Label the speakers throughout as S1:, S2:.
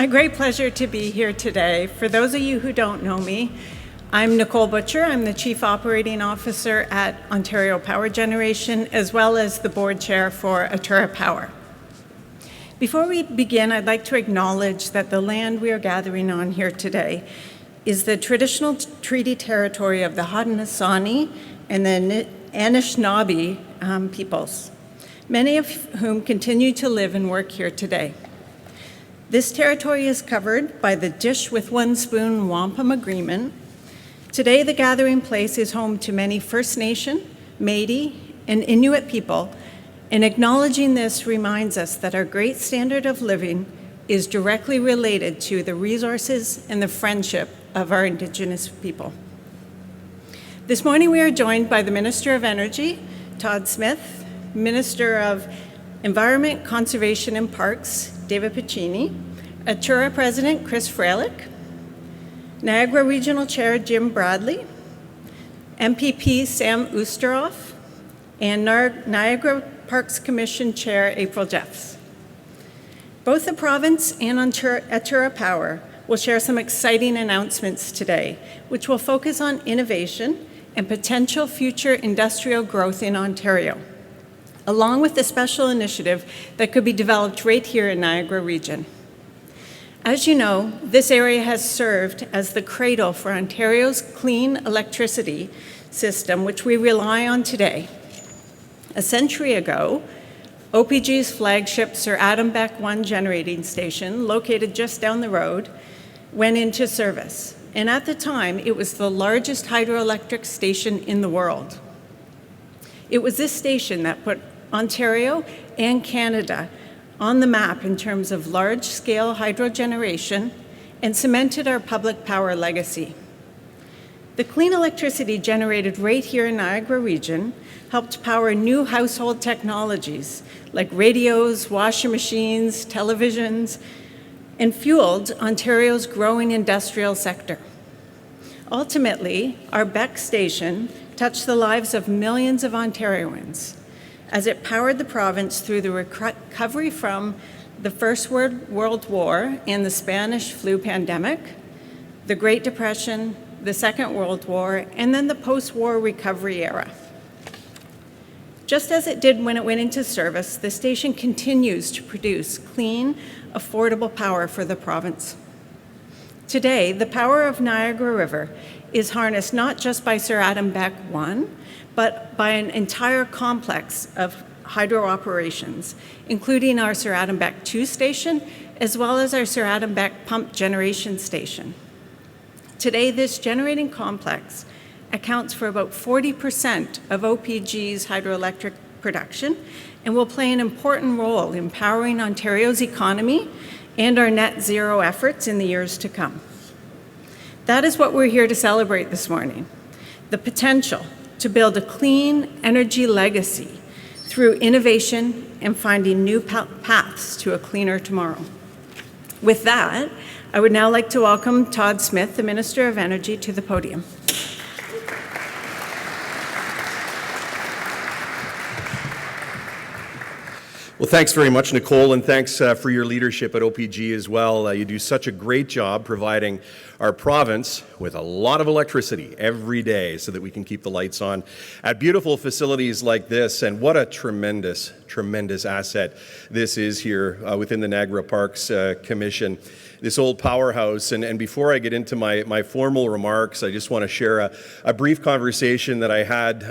S1: my great pleasure to be here today. For those of you who don't know me, I'm Nicole Butcher. I'm the Chief Operating Officer at Ontario Power Generation, as well as the Board Chair for Atura Power. Before we begin, I'd like to acknowledge that the land we are gathering on here today is the traditional treaty territory of the Haudenosaunee and the Anishinaabe peoples, many of whom continue to live and work here today. This territory is covered by the Dish with One Spoon Wampum Agreement. Today, the gathering place is home to many First Nation, Métis, and Inuit people, and acknowledging this reminds us that our great standard of living is directly related to the resources and the friendship of our Indigenous people. This morning, we are joined by the Minister of Energy, Todd Smith, Minister of Environment, Conservation and Parks, David Piccini, Atura President Chris Fralick, Niagara Regional Chair Jim Bradley, MPP Sam Oosteroff, and Niagara Parks Commission Chair April Jeffs. Both the province and Atura Power will share some exciting announcements today, which will focus on innovation and potential future industrial growth in Ontario, along with a special initiative that could be developed right here in Niagara Region. As you know, this area has served as the cradle for Ontario's clean electricity system, which we rely on today. A century ago, OPG's flagship Sir Adam Beck 1 generating station, located just down the road, went into service. And at the time, it was the largest hydroelectric station in the world. It was this station that put Ontario and Canada on the map in terms of large-scale hydro generation and cemented our public power legacy. The clean electricity generated right here in Niagara Region helped power new household technologies like radios, washing machines, televisions, and fueled Ontario's growing industrial sector. Ultimately, our Beck station touched the lives of millions of Ontarians as it powered the province through the recovery from the First World War and the Spanish flu pandemic, the Great Depression, the Second World War, and then the post-war recovery era. Just as it did when it went into service, the station continues to produce clean, affordable power for the province. Today, the power of Niagara River is harnessed not just by Sir Adam Beck 1, but by an entire complex of hydro operations, including our Sir Adam Beck 2 station, as well as our Sir Adam Beck pump generation station. Today, this generating complex accounts for about 40% of OPG's hydroelectric production and will play an important role in powering Ontario's economy and our net zero efforts in the years to come. That is what we're here to celebrate this morning, the potential to build a clean energy legacy through innovation and finding new paths to a cleaner tomorrow. With that, I would now like to welcome Todd Smith, the Minister of Energy, to the podium.
S2: Well, thanks very much, Nicole, and thanks for your leadership at OPG as well. You do such a great job providing our province with a lot of electricity every day so that we can keep the lights on at beautiful facilities like this. And what a tremendous, tremendous asset this is here within the Niagara Parks Commission, this old powerhouse. And before I get into my formal remarks, I just want to share a brief conversation that I had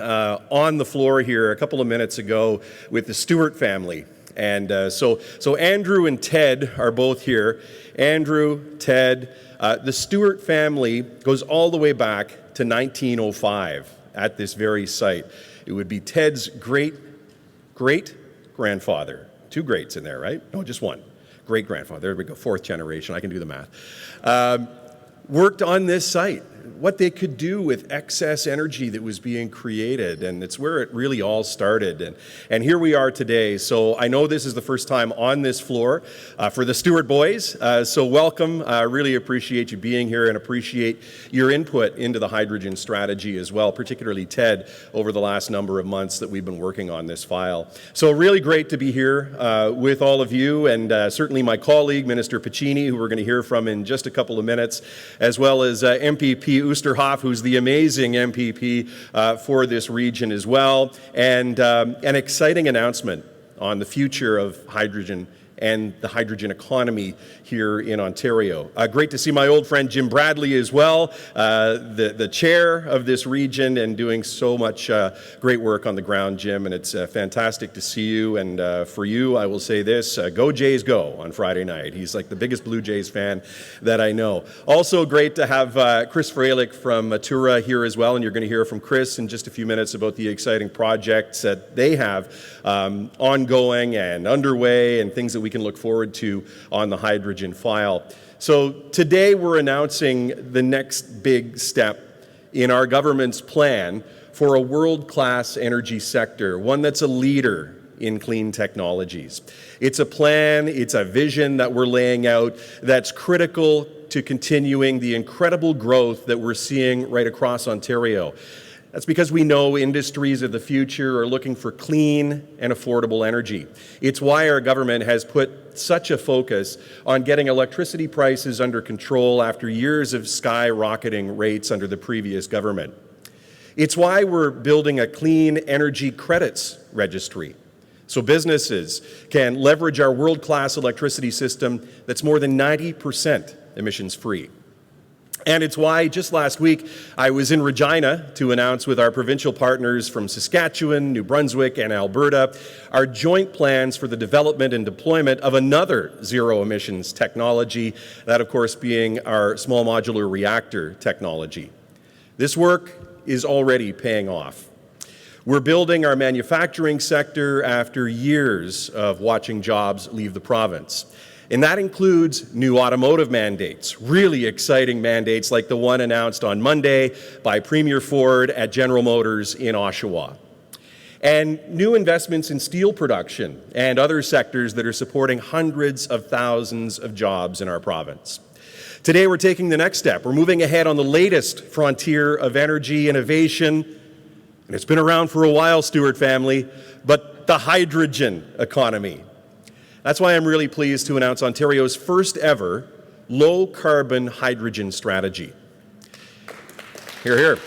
S2: on the floor here a couple of minutes ago with the Stewart family. And so Andrew and Ted are both here. Andrew, Ted, the Stewart family goes all the way back to 1905 at this very site. It would be Ted's great-grandfather. Two greats in there, right? No, just one. Great-grandfather. There we go, fourth generation. I can do the math. worked on this site, what they could do with excess energy that was being created, and it's where it really all started. And here we are today. So I know this is the first time on this floor for the Stewart boys, so welcome. I really appreciate you being here and appreciate your input into the hydrogen strategy as well, particularly Ted, over the last number of months that we've been working on this file. So really great to be here with all of you, and certainly my colleague, Minister Piccini, who we're going to hear from in just a couple of minutes, as well as MPP Oosterhoff, who's the amazing MPP for this region as well, and an exciting announcement on the future of hydrogen and the hydrogen economy here in Ontario. Great to see my old friend Jim Bradley as well, the chair of this region, and doing so much great work on the ground, Jim, and it's fantastic to see you. And for you, I will say this, go Jays go on Friday night. He's like the biggest Blue Jays fan that I know. Also great to have Chris Freilich from Matura here as well, and you're going to hear from Chris in just a few minutes about the exciting projects that they have ongoing and underway, and things that we can look forward to on the hydrogen file. So today we're announcing the next big step in our government's plan for a world-class energy sector, one that's a leader in clean technologies. It's a plan, it's a vision that we're laying out that's critical to continuing the incredible growth that we're seeing right across Ontario. That's because we know industries of the future are looking for clean and affordable energy. It's why our government has put such a focus on getting electricity prices under control after years of skyrocketing rates under the previous government. It's why we're building a clean energy credits registry, so businesses can leverage our world-class electricity system that's more than 90% emissions-free. And it's why just last week I was in Regina to announce with our provincial partners from Saskatchewan, New Brunswick, and Alberta our joint plans for the development and deployment of another zero emissions technology, that of course being our small modular reactor technology. This work is already paying off. We're building our manufacturing sector after years of watching jobs leave the province. And that includes new automotive mandates, really exciting mandates like the one announced on Monday by Premier Ford at General Motors in Oshawa. And new investments in steel production and other sectors that are supporting hundreds of thousands of jobs in our province. Today we're taking the next step. We're moving ahead on the latest frontier of energy innovation, and it's been around for a while, Stewart family, but the hydrogen economy. That's why I'm really pleased to announce Ontario's first ever low-carbon hydrogen strategy. Hear, hear.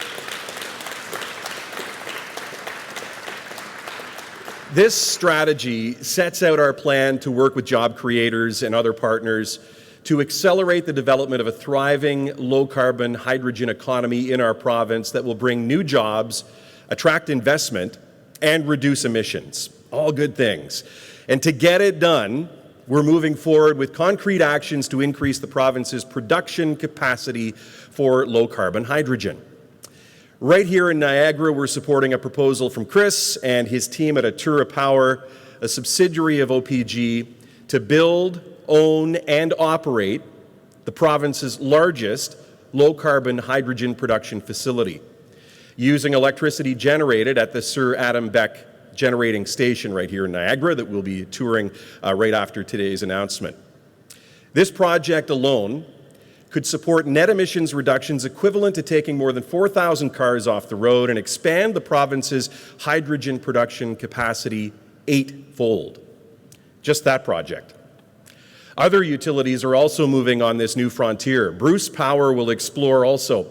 S2: This strategy sets out our plan to work with job creators and other partners to accelerate the development of a thriving low-carbon hydrogen economy in our province that will bring new jobs, attract investment, and reduce emissions. All good things. And to get it done, we're moving forward with concrete actions to increase the province's production capacity for low-carbon hydrogen. Right here in Niagara, we're supporting a proposal from Chris and his team at Atura Power, a subsidiary of OPG, to build, own, and operate the province's largest low-carbon hydrogen production facility, using electricity generated at the Sir Adam Beck generating station right here in Niagara that we'll be touring right after today's announcement. This project alone could support net emissions reductions equivalent to taking more than 4,000 cars off the road and expand the province's hydrogen production capacity 8-fold. Just that project. Other utilities are also moving on this new frontier. Bruce Power will explore also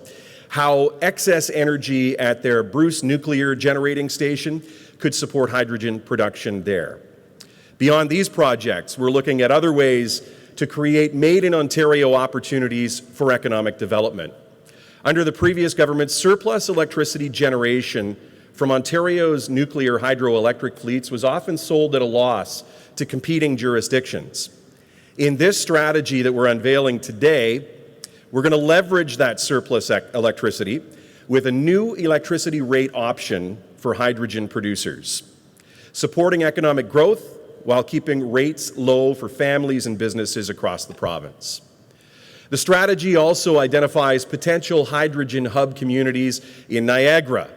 S2: how excess energy at their Bruce nuclear generating station could support hydrogen production there. Beyond these projects, we're looking at other ways to create made-in-Ontario opportunities for economic development. Under the previous government, surplus electricity generation from Ontario's nuclear hydroelectric fleets was often sold at a loss to competing jurisdictions. In this strategy that we're unveiling today, we're going to leverage that surplus electricity with a new electricity rate option for hydrogen producers, supporting economic growth while keeping rates low for families and businesses across the province. The strategy also identifies potential hydrogen hub communities in Niagara,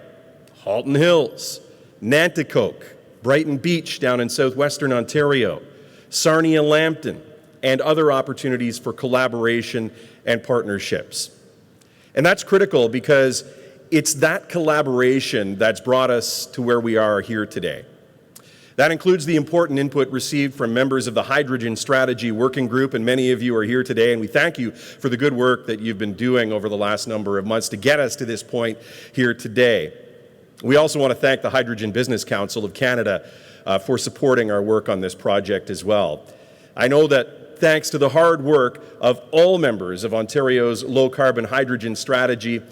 S2: Halton Hills, Nanticoke, Brighton Beach down in southwestern Ontario, Sarnia-Lambton, and other opportunities for collaboration and partnerships. And that's critical because it's that collaboration that's brought us to where we are here today. That includes the important input received from members of the Hydrogen Strategy Working Group, and many of you are here today, and we thank you for the good work that you've been doing over the last number of months to get us to this point here today. We also want to thank the Hydrogen Business Council of Canada for supporting our work on this project as well. I know that thanks to the hard work of all members of Ontario's low-carbon hydrogen strategy,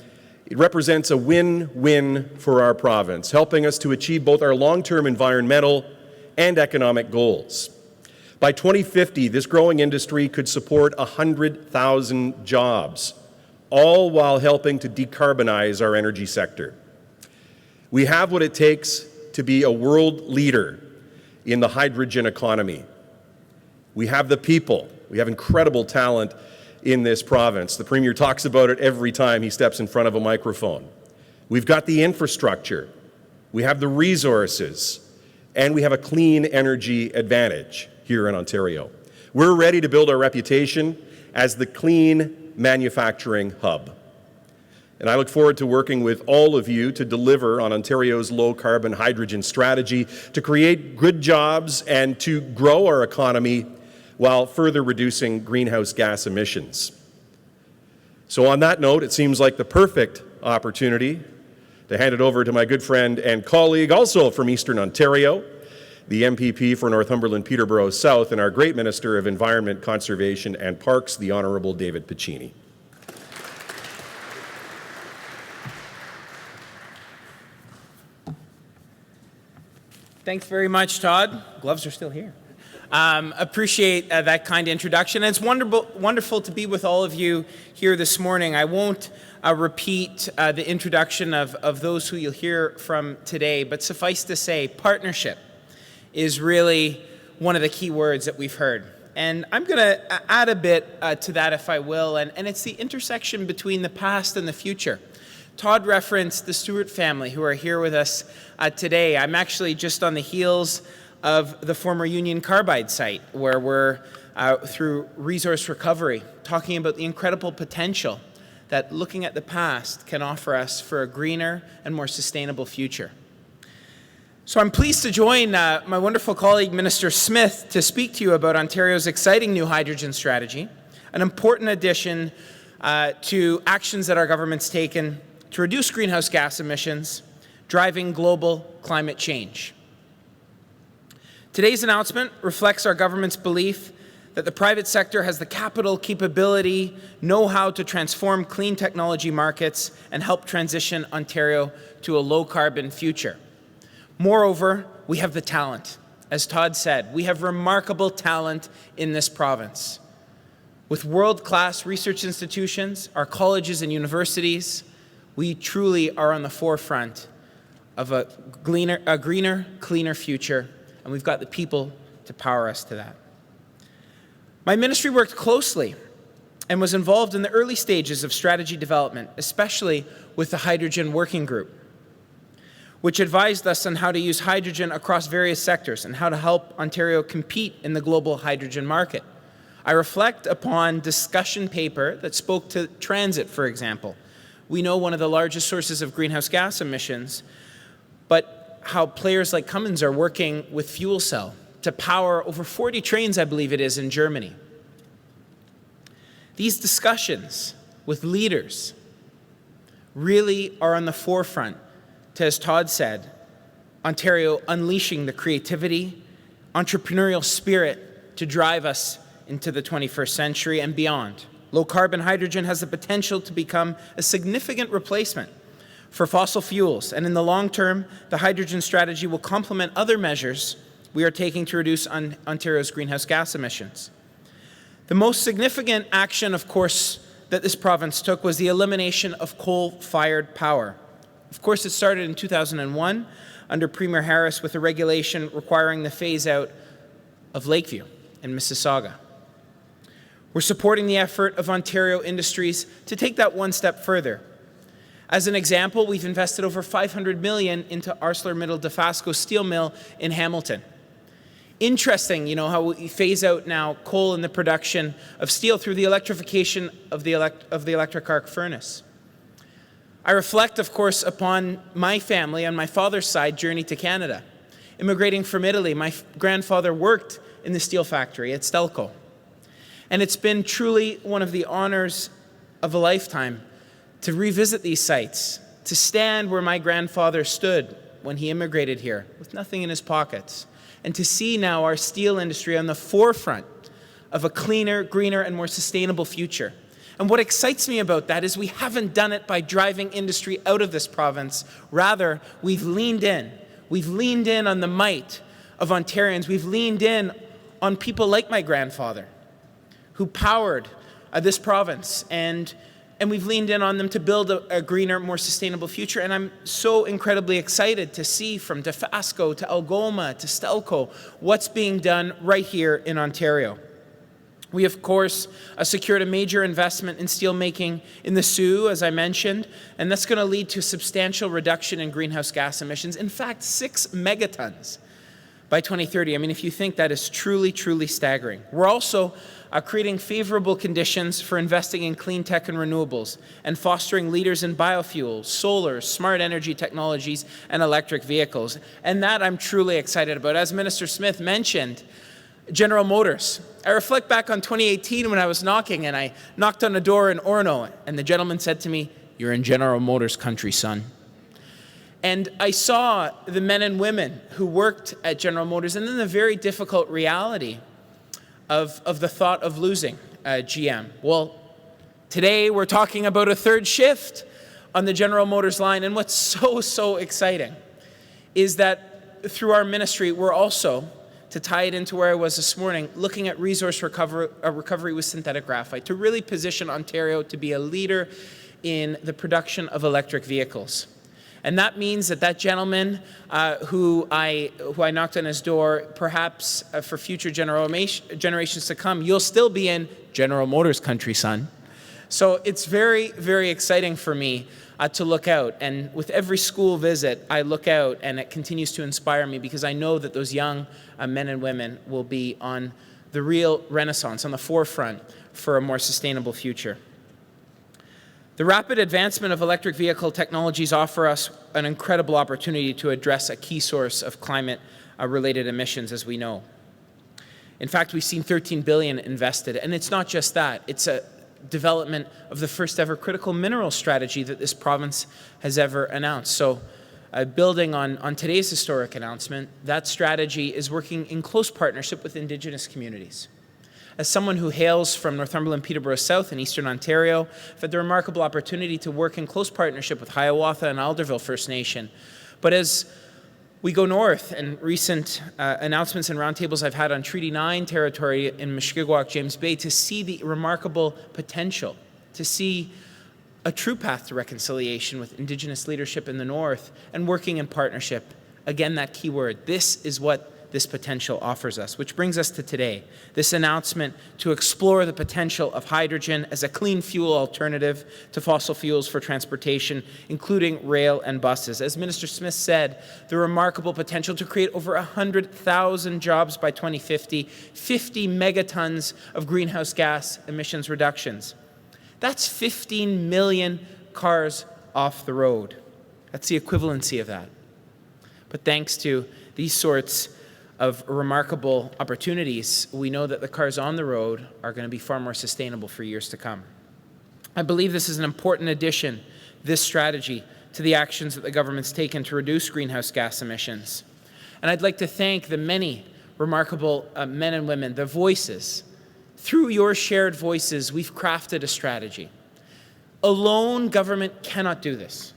S2: it represents a win-win for our province, helping us to achieve both our long-term environmental and economic goals. By 2050, this growing industry could support 100,000 jobs, all while helping to decarbonize our energy sector. We have what it takes to be a world leader in the hydrogen economy. We have the people. We have incredible talent in this province. The Premier talks about it every time he steps in front of a microphone. We've got the infrastructure. We have the resources. And we have a clean energy advantage here in Ontario. We're ready to build our reputation as the clean manufacturing hub. And I look forward to working with all of you to deliver on Ontario's low-carbon hydrogen strategy, to create good jobs and to grow our economy while further reducing greenhouse gas emissions. So on that note, it seems like the perfect opportunity to hand it over to my good friend and colleague, also from Eastern Ontario, the MPP for Northumberland Peterborough South, and our great Minister of Environment, Conservation and Parks, the Honourable David Piccini.
S3: Thanks very much, Todd. Gloves are still here. Appreciate that kind introduction. And it's wonderful to be with all of you here this morning. I won't repeat the introduction of those who you'll hear from today, but suffice to say, partnership is really one of the key words that we've heard. And I'm going to add a bit to that, if I will, and it's the intersection between the past and the future. Todd referenced the Stewart family who are here with us today. I'm actually just on the heels of the former Union Carbide site, where we're, through resource recovery, talking about the incredible potential that looking at the past can offer us for a greener and more sustainable future. So I'm pleased to join my wonderful colleague, Minister Smith, to speak to you about Ontario's exciting new hydrogen strategy, an important addition to actions that our government's taken to reduce greenhouse gas emissions, driving global climate change. Today's announcement reflects our government's belief that the private sector has the capital, capability, know-how to transform clean technology markets and help transition Ontario to a low-carbon future. Moreover, we have the talent. As Todd said, we have remarkable talent in this province. With world-class research institutions, our colleges and universities, we truly are on the forefront of a greener, cleaner future, and we've got the people to power us to that. My ministry worked closely and was involved in the early stages of strategy development, especially with the Hydrogen Working Group, which advised us on how to use hydrogen across various sectors and how to help Ontario compete in the global hydrogen market. I reflect upon discussion paper that spoke to transit, for example. We know one of the largest sources of greenhouse gas emissions, but how players like Cummins are working with fuel cell to power over 40 trains, I believe it is, in Germany. These discussions with leaders really are on the forefront to, as Todd said, Ontario unleashing the creativity, entrepreneurial spirit to drive us into the 21st century and beyond. Low-carbon hydrogen has the potential to become a significant replacement for fossil fuels, and in the long term, the hydrogen strategy will complement other measures we are taking to reduce Ontario's greenhouse gas emissions. The most significant action, of course, that this province took was the elimination of coal-fired power. Of course, it started in 2001 under Premier Harris with a regulation requiring the phase-out of Lakeview in Mississauga. We're supporting the effort of Ontario industries to take that one step further. As an example, we've invested over $500 million into ArcelorMittal Dofasco steel mill in Hamilton. Interesting, how we phase out now coal in the production of steel through the electrification of the electric arc furnace. I reflect, of course, upon my family on my father's side journey to Canada. Immigrating from Italy, my grandfather worked in the steel factory at Stelco. And it's been truly one of the honors of a lifetime to revisit these sites, to stand where my grandfather stood when he immigrated here with nothing in his pockets, and to see now our steel industry on the forefront of a cleaner, greener, and more sustainable future. And what excites me about that is we haven't done it by driving industry out of this province. Rather, we've leaned in. We've leaned in on the might of Ontarians. We've leaned in on people like my grandfather who powered this province, and we've leaned in on them to build a greener, more sustainable future. And I'm so incredibly excited to see from Dofasco to Algoma to Stelco what's being done right here in Ontario. We, of course, secured a major investment in steelmaking in the Sioux, as I mentioned, and that's going to lead to a substantial reduction in greenhouse gas emissions. In fact, 6 megatons by 2030. I mean, if you think that is truly, truly staggering. We're also creating favorable conditions for investing in clean tech and renewables and fostering leaders in biofuels, solar, smart energy technologies, and electric vehicles. And that I'm truly excited about. As Minister Smith mentioned, General Motors. I reflect back on 2018 when I was knocking, and I knocked on a door in Orono, and the gentleman said to me, "You're in General Motors country, son." And I saw the men and women who worked at General Motors, and then the very difficult reality of the thought of losing GM. Well, today we're talking about a third shift on the General Motors line, and what's so exciting is that through our ministry, we're also, to tie it into where I was this morning, looking at resource recovery with synthetic graphite to really position Ontario to be a leader in the production of electric vehicles. And that means that gentleman who I knocked on his door, perhaps for future generations to come, you'll still be in General Motors country, son. So it's very, very exciting for me to look out. And with every school visit, I look out, and it continues to inspire me because I know that those young men and women will be on the real renaissance, on the forefront for a more sustainable future. The rapid advancement of electric vehicle technologies offer us an incredible opportunity to address a key source of climate-related emissions, as we know. In fact, we've seen $13 billion invested, and it's not just that. It's a development of the first ever critical mineral strategy that this province has ever announced. So building on today's historic announcement, that strategy is working in close partnership with Indigenous communities. As someone who hails from Northumberland, Peterborough South in Eastern Ontario, I've had the remarkable opportunity to work in close partnership with Hiawatha and Alderville First Nation. But as we go north, and recent announcements and roundtables I've had on Treaty 9 territory in Mushkegowuk, James Bay, to see the remarkable potential, to see a true path to reconciliation with Indigenous leadership in the north and working in partnership. Again, that key word. This is what this potential offers us, which brings us to today, this announcement to explore the potential of hydrogen as a clean fuel alternative to fossil fuels for transportation, including rail and buses. As Minister Smith said, the remarkable potential to create over 100,000 jobs by 2050, 50 megatons of greenhouse gas emissions reductions. That's 15 million cars off the road. That's the equivalency of that. But thanks to these sorts of remarkable opportunities, we know that the cars on the road are going to be far more sustainable for years to come. I believe this is an important addition, this strategy, to the actions that the government's taken to reduce greenhouse gas emissions. And I'd like to thank the many remarkable men and women, the voices. Through your shared voices, we've crafted a strategy. Alone, government cannot do this.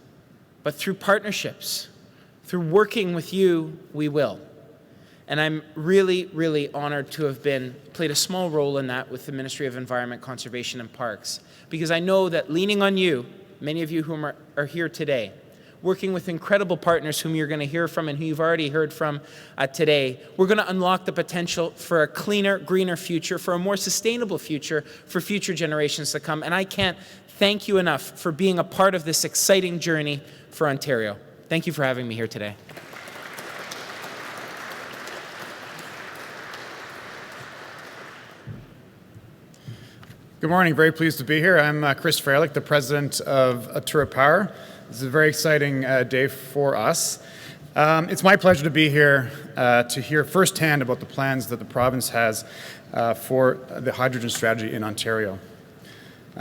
S3: But through partnerships, through working with you, we will. And I'm really, really honored to have played a small role in that with the Ministry of Environment, Conservation and Parks, because I know that leaning on you, many of you who are here today, working with incredible partners whom you're going to hear from and who you've already heard from today. We're going to unlock the potential for a cleaner, greener future, for a more sustainable future for future generations to come. And I can't thank you enough for being a part of this exciting journey for Ontario. Thank you for having me here today.
S4: Good morning. Very pleased to be here. I'm Chris Fairlick, the president of Atura Power. This is a very exciting day for us. It's my pleasure to be here to hear firsthand about the plans that the province has for the hydrogen strategy in Ontario.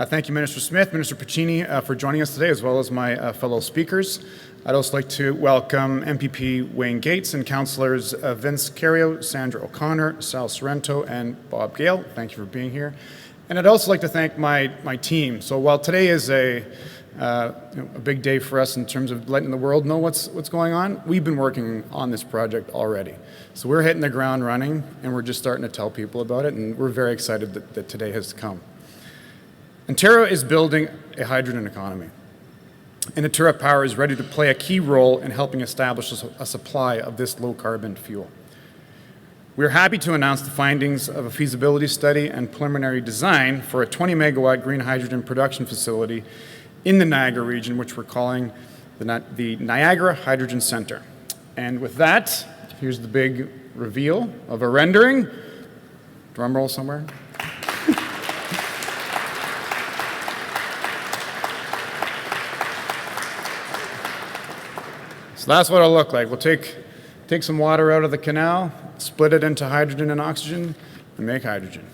S4: Thank you, Minister Smith, Minister Piccini, for joining us today, as well as my fellow speakers. I'd also like to welcome MPP Wayne Gates and councillors Vince Cario, Sandra O'Connor, Sal Sorrento, and Bob Gale. Thank you for being here. And I'd also like to thank my team. So while today is a big day for us in terms of letting the world know what's going on, we've been working on this project already. So we're hitting the ground running, and we're just starting to tell people about it, and we're very excited that today has come. Ontario is building a hydrogen economy, and Atura Power is ready to play a key role in helping establish a supply of this low-carbon fuel. We are happy to announce the findings of a feasibility study and preliminary design for a 20-megawatt green hydrogen production facility in the Niagara region, which we're calling the Niagara Hydrogen Centre. And with that, here's the big reveal of a rendering. Drum roll somewhere. So that's what it'll look like. We'll take some water out of the canal, split it into hydrogen and oxygen, and make hydrogen.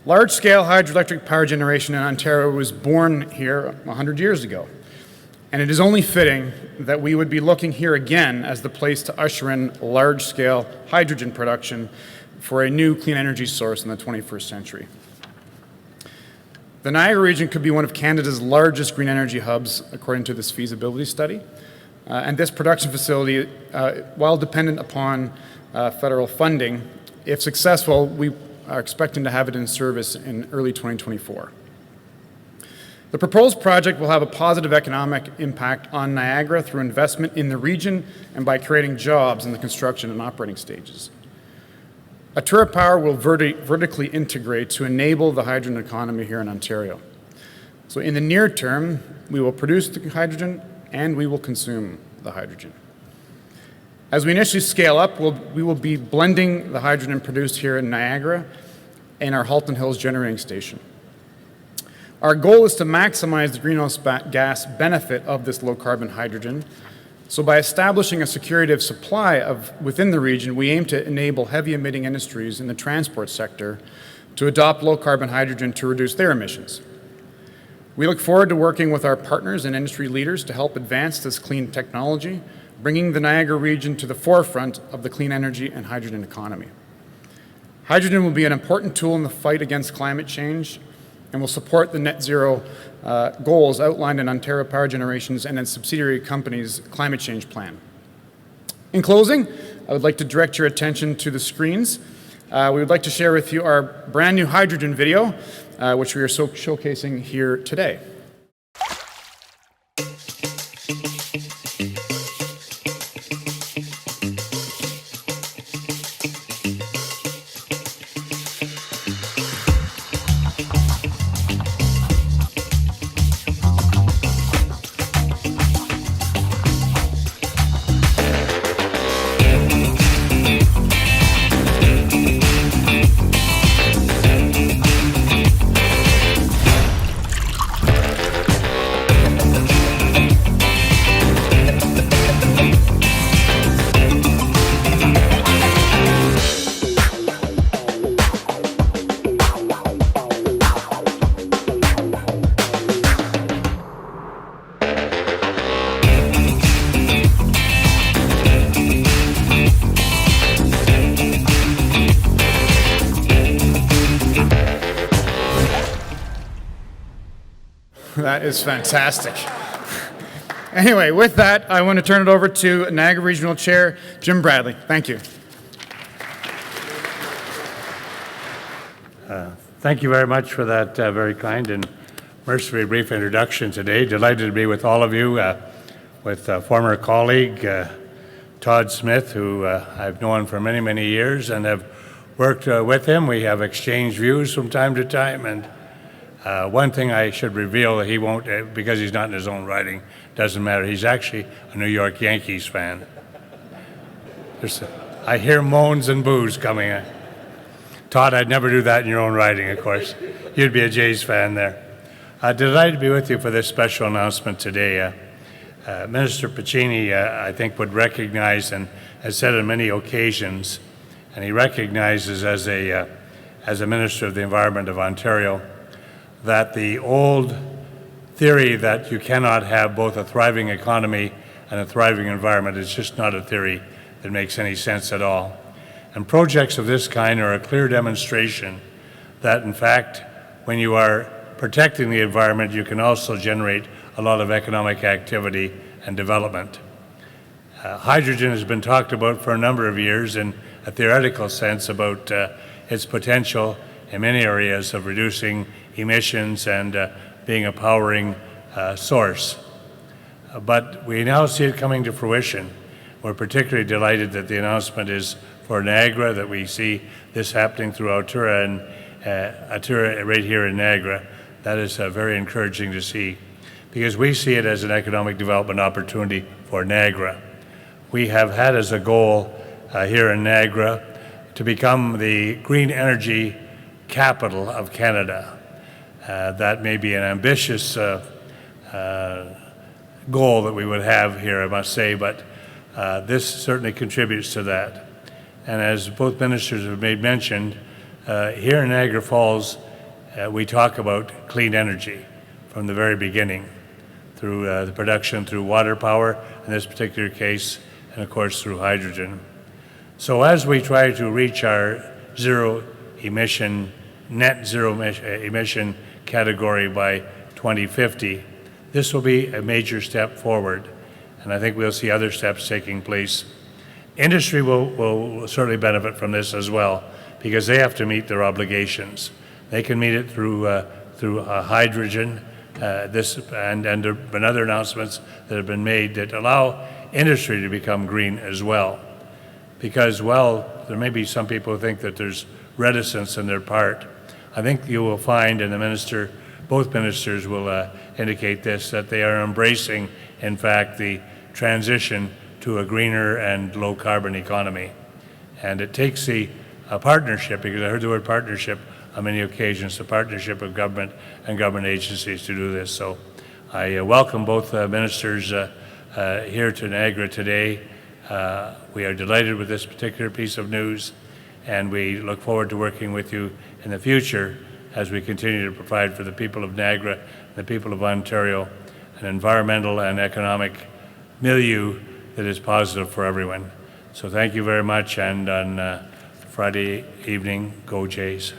S4: Large-scale hydroelectric power generation in Ontario was born here 100 years ago, and it is only fitting that we would be looking here again as the place to usher in large-scale hydrogen production for a new clean energy source in the 21st century. The Niagara region could be one of Canada's largest green energy hubs, according to this feasibility study. And this production facility, while dependent upon federal funding, if successful, we are expecting to have it in service in early 2024. The proposed project will have a positive economic impact on Niagara through investment in the region and by creating jobs in the construction and operating stages. Atura Power will vertically integrate to enable the hydrogen economy here in Ontario. So in the near term, we will produce the hydrogen and we will consume the hydrogen. As we initially scale up, we will be blending the hydrogen produced here in Niagara in our Halton Hills generating station. Our goal is to maximize the greenhouse gas benefit of this low-carbon hydrogen. So by establishing a security of supply within the region, we aim to enable heavy-emitting industries in the transport sector to adopt low-carbon hydrogen to reduce their emissions. We look forward to working with our partners and industry leaders to help advance this clean technology, bringing the Niagara region to the forefront of the clean energy and hydrogen economy. Hydrogen will be an important tool in the fight against climate change and will support the net zero goals outlined in Ontario Power Generation's and its subsidiary companies' climate change plan. In closing, I would like to direct your attention to the screens. We would like to share with you our brand new hydrogen video, which we are showcasing here today. That is fantastic. Anyway, with that, I want to turn it over to Niagara Regional Chair Jim Bradley. Thank you.
S5: Thank you very much for that very kind and mercifully brief introduction today. Delighted to be with all of you. with a former colleague, Todd Smith, who I've known for many, many years and have worked with him. We have exchanged views from time to time, and one thing I should reveal, he won't, because he's not in his own writing, doesn't matter. He's actually a New York Yankees fan. I hear moans and boos coming. Todd, I'd never do that in your own writing, of course. You'd be a Jays fan there. Delighted to be with you for this special announcement today. Minister Piccini, I think, would recognize, and has said on many occasions, and he recognizes as a Minister of the Environment of Ontario, that the old theory that you cannot have both a thriving economy and a thriving environment is just not a theory that makes any sense at all. And projects of this kind are a clear demonstration that, in fact, when you are protecting the environment, you can also generate a lot of economic activity and development. Hydrogen has been talked about for a number of years in a theoretical sense about its potential in many areas of reducing emissions and being a powering source. But we now see it coming to fruition. We're particularly delighted that the announcement is for Niagara, that we see this happening through Altura and Altura right here in Niagara. That is very encouraging to see, because we see it as an economic development opportunity for Niagara. We have had as a goal here in Niagara to become the green energy capital of Canada. That may be an ambitious goal that we would have here, I must say, but this certainly contributes to that. And as both ministers have made mention, here in Niagara Falls, we talk about clean energy from the very beginning, through the production through water power, in this particular case, and of course through hydrogen. So as we try to reach our net zero emission category by 2050, this will be a major step forward, and I think we'll see other steps taking place. Industry will certainly benefit from this as well, because they have to meet their obligations. They can meet it through hydrogen, and there have been other announcements that have been made that allow industry to become green as well. Because, well, there may be some people who think that there's reticence on their part. I think you will find, and both ministers will indicate this, that they are embracing, in fact, the transition to a greener and low-carbon economy. And it takes a partnership, because I heard the word partnership on many occasions, a partnership of government and government agencies to do this. So I welcome both ministers here to Niagara today. We are delighted with this particular piece of news, and we look forward to working with you in the future as we continue to provide for the people of Niagara and the people of Ontario an environmental and economic milieu that is positive for everyone. So thank you very much, and on Friday evening, go Jays.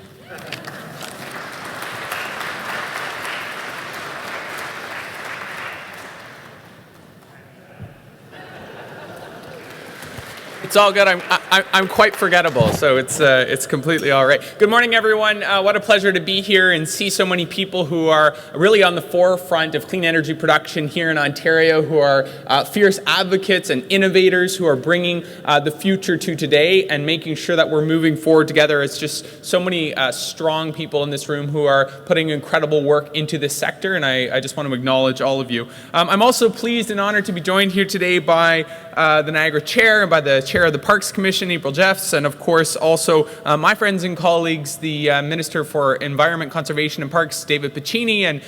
S6: It's all good. I'm quite forgettable, so it's completely all right. Good morning, everyone. What a pleasure to be here and see so many people who are really on the forefront of clean energy production here in Ontario, who are fierce advocates and innovators who are bringing the future to today and making sure that we're moving forward together. It's just so many strong people in this room who are putting incredible work into this sector, and I just want to acknowledge all of you. I'm also pleased and honored to be joined here today by the Niagara Chair and by the Chair of the Parks Commission, April Jeffs, and of course also my friends and colleagues, the Minister for Environment, Conservation and Parks, David Piccini, and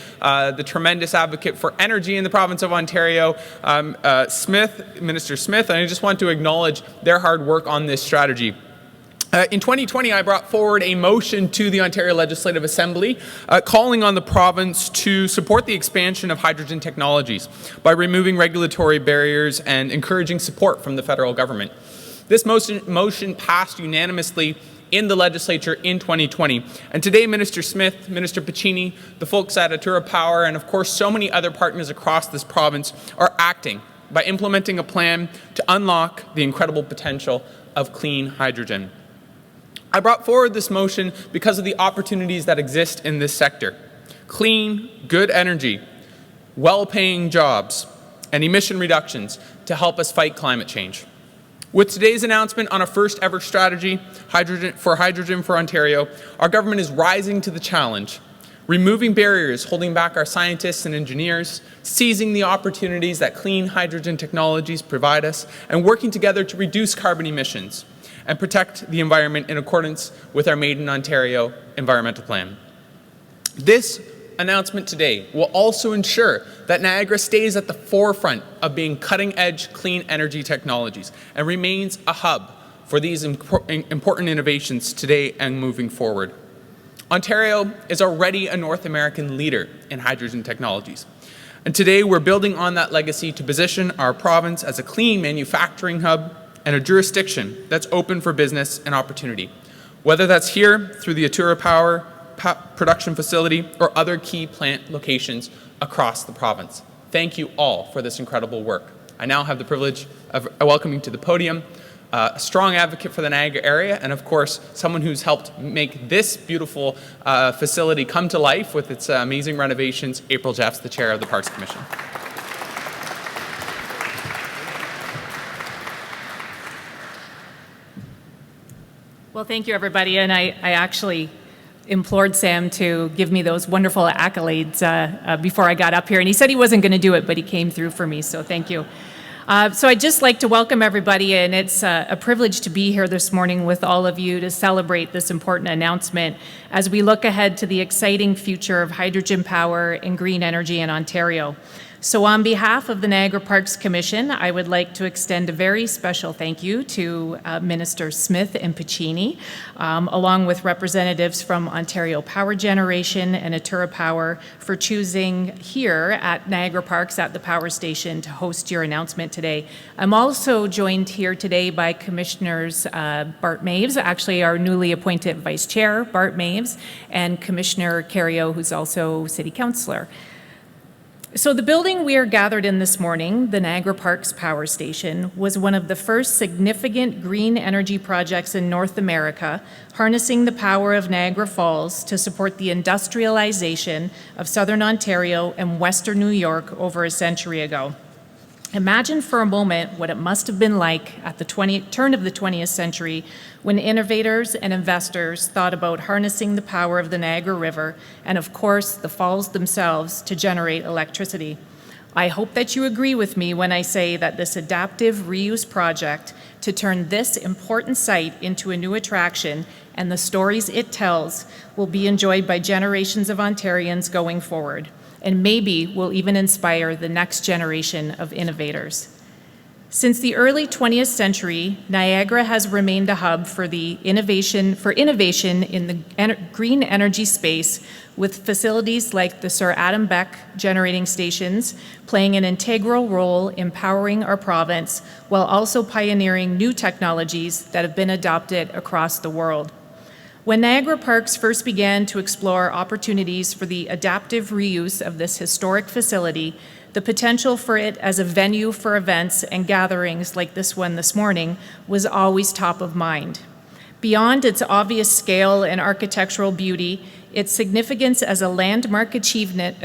S6: the tremendous advocate for energy in the province of Ontario, Minister Smith, and I just want to acknowledge their hard work on this strategy. In 2020, I brought forward a motion to the Ontario Legislative Assembly calling on the province to support the expansion of hydrogen technologies by removing regulatory barriers and encouraging support from the federal government. This motion passed unanimously in the legislature in 2020. And today, Minister Smith, Minister Piccini, the folks at Altura Power, and of course so many other partners across this province are acting by implementing a plan to unlock the incredible potential of clean hydrogen. I brought forward this motion because of the opportunities that exist in this sector. Clean, good energy, well-paying jobs, and emission reductions to help us fight climate change. With today's announcement on a first-ever strategy hydrogen for Ontario, our government is rising to the challenge, removing barriers holding back our scientists and engineers, seizing the opportunities that clean hydrogen technologies provide us, and working together to reduce carbon emissions and protect the environment in accordance with our Made in Ontario environmental plan. This announcement today will also ensure that Niagara stays at the forefront of being cutting-edge clean energy technologies and remains a hub for these important innovations today and moving forward. Ontario is already a North American leader in hydrogen technologies. And today we're building on that legacy to position our province as a clean manufacturing hub and a jurisdiction that's open for business and opportunity, whether that's here through the Atura Power production facility or other key plant locations across the province. Thank you all for this incredible work. I now have the privilege of welcoming to the podium a strong advocate for the Niagara area, and of course, someone who's helped make this beautiful facility come to life with its amazing renovations, April Jeffs, the Chair of the Parks Commission.
S7: Well, thank you, everybody, and I actually implored Sam to give me those wonderful accolades before I got up here, and he said he wasn't going to do it, but he came through for me, so thank you. So I'd just like to welcome everybody, and it's a privilege to be here this morning with all of you to celebrate this important announcement as we look ahead to the exciting future of hydrogen power and green energy in Ontario. So on behalf of the Niagara Parks Commission, I would like to extend a very special thank you to Minister Smith and Piccini, along with representatives from Ontario Power Generation and Atura Power for choosing here at Niagara Parks at the power station to host your announcement today. I'm also joined here today by Commissioners Bart Maves, actually our newly appointed Vice Chair, Bart Maves, and Commissioner Carrio, who's also City Councillor. So the building we are gathered in this morning, the Niagara Parks Power Station, was one of the first significant green energy projects in North America, harnessing the power of Niagara Falls to support the industrialization of Southern Ontario and Western New York over a century ago. Imagine for a moment what it must have been like at the turn of the 20th century when innovators and investors thought about harnessing the power of the Niagara River and, of course, the falls themselves to generate electricity. I hope that you agree with me when I say that this adaptive reuse project to turn this important site into a new attraction and the stories it tells will be enjoyed by generations of Ontarians going forward, and maybe will even inspire the next generation of innovators. Since the early 20th century, Niagara has remained a hub for innovation in the green energy space, with facilities like the Sir Adam Beck generating stations playing an integral role in powering our province while also pioneering new technologies that have been adopted across the world. When Niagara Parks first began to explore opportunities for the adaptive reuse of this historic facility, the potential for it as a venue for events and gatherings like this one this morning was always top of mind. Beyond its obvious scale and architectural beauty, its significance as a landmark achievement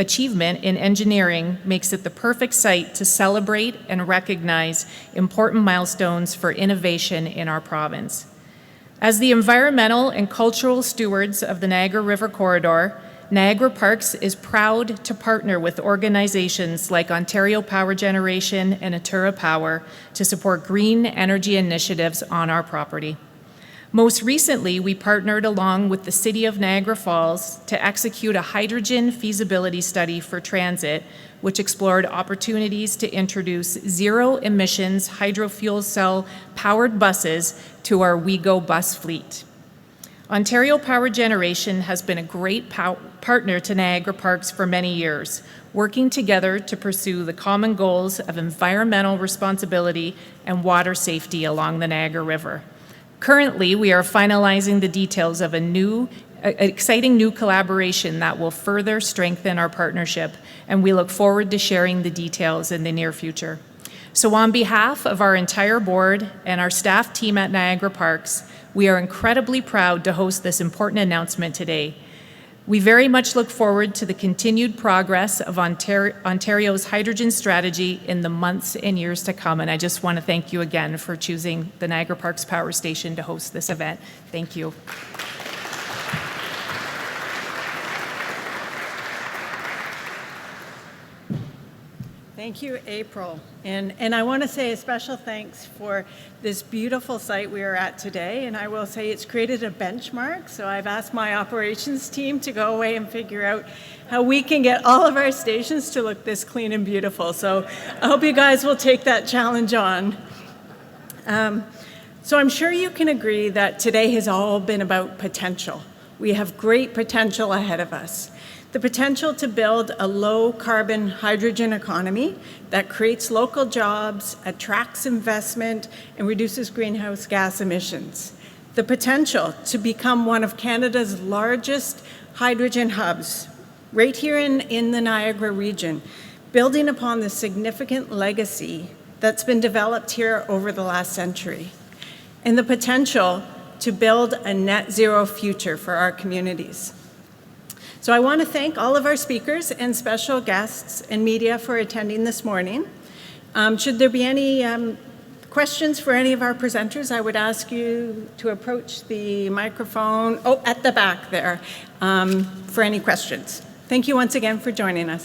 S7: in engineering makes it the perfect site to celebrate and recognize important milestones for innovation in our province. As the environmental and cultural stewards of the Niagara River Corridor, Niagara Parks is proud to partner with organizations like Ontario Power Generation and Atura Power to support green energy initiatives on our property. Most recently, we partnered along with the City of Niagara Falls to execute a hydrogen feasibility study for transit, which explored opportunities to introduce zero-emissions hydrofuel cell-powered buses to our WeGo bus fleet. Ontario Power Generation has been a great partner to Niagara Parks for many years, working together to pursue the common goals of environmental responsibility and water safety along the Niagara River. Currently, we are finalizing the details of an exciting new collaboration that will further strengthen our partnership, and we look forward to sharing the details in the near future. So on behalf of our entire board and our staff team at Niagara Parks, we are incredibly proud to host this important announcement today. We very much look forward to the continued progress of Ontario's hydrogen strategy in the months and years to come. And I just want to thank you again for choosing the Niagara Parks Power Station to host this event. Thank you.
S1: Thank you, April. And I want to say a special thanks for this beautiful site we are at today. And I will say it's created a benchmark. So I've asked my operations team to go away and figure out how we can get all of our stations to look this clean and beautiful. So I hope you guys will take that challenge on. So I'm sure you can agree that today has all been about potential. We have great potential ahead of us. The potential to build a low-carbon hydrogen economy that creates local jobs, attracts investment, and reduces greenhouse gas emissions. The potential to become one of Canada's largest hydrogen hubs, right here in the Niagara region, building upon the significant legacy that's been developed here over the last century. And the potential to build a net zero future for our communities. So I want to thank all of our speakers and special guests and media for attending this morning. Should there be any questions for any of our presenters, I would ask you to approach the microphone, at the back there, for any questions. Thank you once again for joining us.